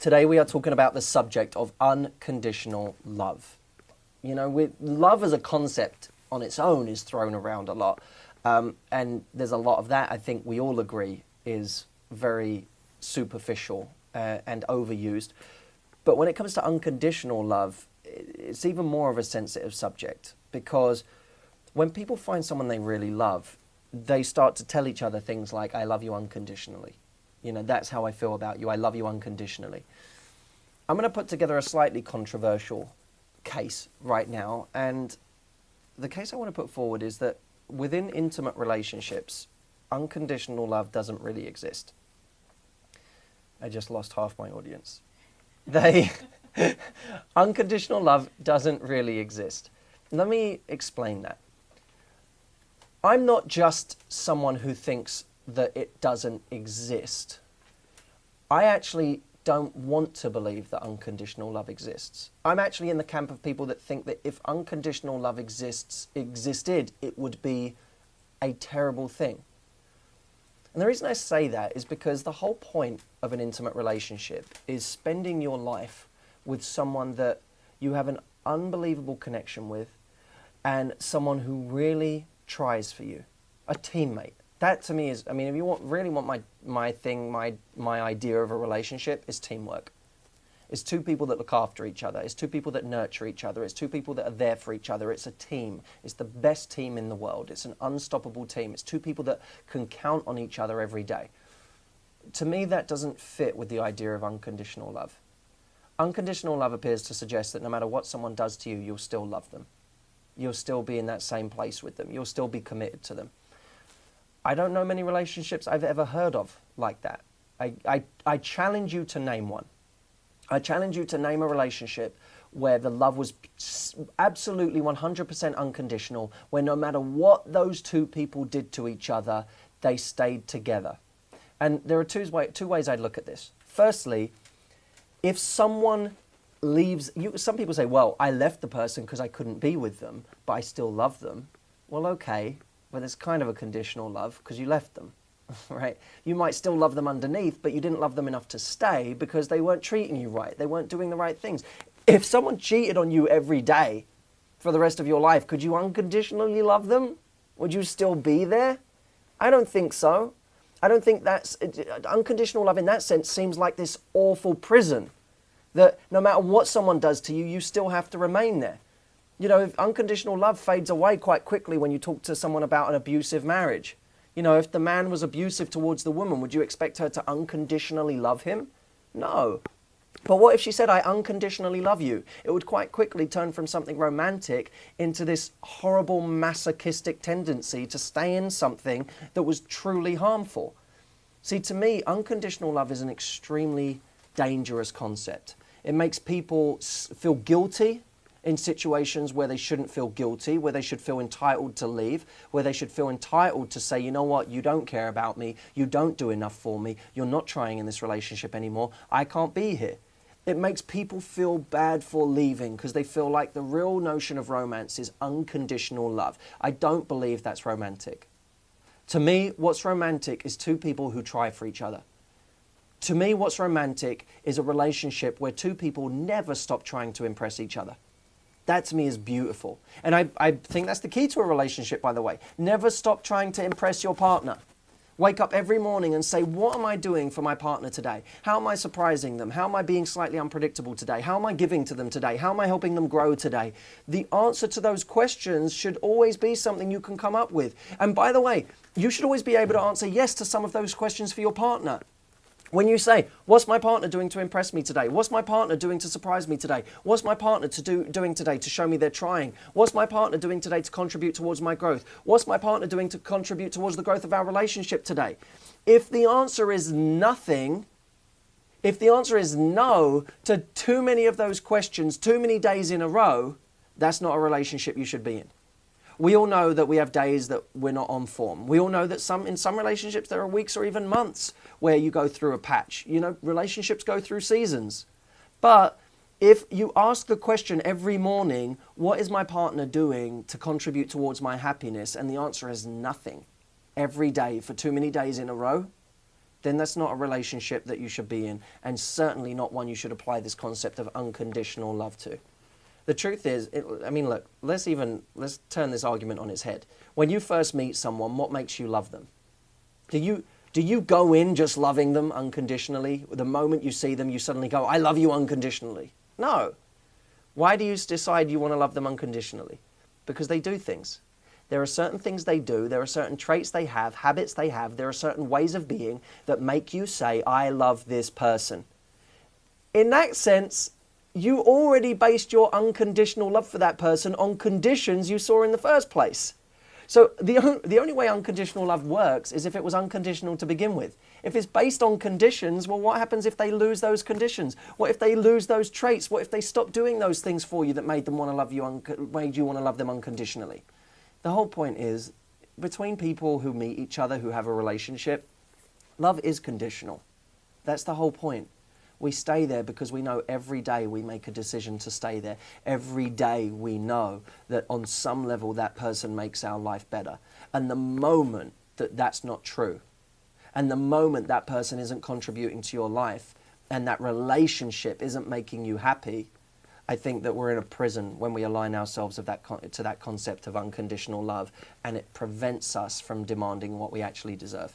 Today we are talking about the subject of unconditional love. You know, love as a concept on its own is thrown around a lot. And there's a lot of that, I think we all agree, is very superficial and overused. But when it comes to unconditional love, it's even more of a sensitive subject, because when people find someone they really love, they start to tell each other things like, I love you unconditionally. You know, that's how I feel about you. I love you unconditionally. I'm going to put together a slightly controversial case right now. And the case I want to put forward is that within intimate relationships, unconditional love doesn't really exist. I just lost half my audience. Unconditional love doesn't really exist. Let me explain that. I'm not just someone who thinks that it doesn't exist. I actually don't want to believe that unconditional love exists. I'm actually in the camp of people that think that if unconditional love existed, it would be a terrible thing. And the reason I say that is because the whole point of an intimate relationship is spending your life with someone that you have an unbelievable connection with, and someone who really tries for you, a teammate. That to me is, I mean, if you really want my idea of a relationship is teamwork. It's two people that look after each other. It's two people that nurture each other. It's two people that are there for each other. It's a team. It's the best team in the world. It's an unstoppable team. It's two people that can count on each other every day. To me, that doesn't fit with the idea of unconditional love. Unconditional love appears to suggest that no matter what someone does to you, you'll still love them. You'll still be in that same place with them. You'll still be committed to them. I don't know many relationships I've ever heard of like that. I challenge you to name one. I challenge you to name a relationship where the love was absolutely 100% unconditional, where no matter what those two people did to each other, they stayed together. And there are two ways I'd look at this. Firstly, if someone leaves, some people say, well, I left the person because I couldn't be with them, but I still love them. Well, okay, but it's kind of a conditional love because you left them, right? You might still love them underneath, but you didn't love them enough to stay because they weren't treating you right. They weren't doing the right things. If someone cheated on you every day for the rest of your life, could you unconditionally love them? Would you still be there? I don't think so. I don't think unconditional love in that sense seems like this awful prison that no matter what someone does to you, you still have to remain there. You know, if unconditional love fades away quite quickly when you talk to someone about an abusive marriage. You know, if the man was abusive towards the woman, would you expect her to unconditionally love him? No. But what if she said, I unconditionally love you? It would quite quickly turn from something romantic into this horrible masochistic tendency to stay in something that was truly harmful. See, to me, unconditional love is an extremely dangerous concept. It makes people feel guilty in situations where they shouldn't feel guilty, where they should feel entitled to leave, where they should feel entitled to say, you know what, you don't care about me, you don't do enough for me, you're not trying in this relationship anymore, I can't be here. It makes people feel bad for leaving because they feel like the real notion of romance is unconditional love. I don't believe that's romantic. To me, what's romantic is two people who try for each other. To me, what's romantic is a relationship where two people never stop trying to impress each other. That to me is beautiful. And I think that's the key to a relationship, by the way. Never stop trying to impress your partner. Wake up every morning and say, what am I doing for my partner today? How am I surprising them? How am I being slightly unpredictable today? How am I giving to them today? How am I helping them grow today? The answer to those questions should always be something you can come up with. And by the way, you should always be able to answer yes to some of those questions for your partner. When you say, what's my partner doing to impress me today? What's my partner doing to surprise me today? What's my partner doing today to show me they're trying? What's my partner doing today to contribute towards my growth? What's my partner doing to contribute towards the growth of our relationship today? If the answer is nothing, if the answer is no to too many of those questions, too many days in a row, that's not a relationship you should be in. We all know that we have days that we're not on form. We all know that in some relationships there are weeks or even months where you go through a patch. You know, relationships go through seasons. But if you ask the question every morning, what is my partner doing to contribute towards my happiness? And the answer is nothing every day for too many days in a row, then that's not a relationship that you should be in, and certainly not one you should apply this concept of unconditional love to. The truth is, look, let's turn this argument on its head. When you first meet someone, what makes you love them? Do you go in just loving them unconditionally? The moment you see them, you suddenly go, I love you unconditionally. No. Why do you decide you want to love them unconditionally? Because they do things. There are certain things they do, there are certain traits they have, habits they have, there are certain ways of being that make you say, I love this person. In that sense, you already based your unconditional love for that person on conditions you saw in the first place. So the only way unconditional love works is if it was unconditional to begin with. If it's based on conditions, well, what happens if they lose those conditions? What if they lose those traits? What if they stop doing those things for you that made you want to love them unconditionally? The whole point is, between people who meet each other, who have a relationship, love is conditional. That's the whole point. We stay there because we know every day we make a decision to stay there. Every day we know that on some level that person makes our life better. And the moment that that's not true, and the moment that person isn't contributing to your life, and that relationship isn't making you happy, I think that we're in a prison when we align ourselves to that concept of unconditional love, and it prevents us from demanding what we actually deserve.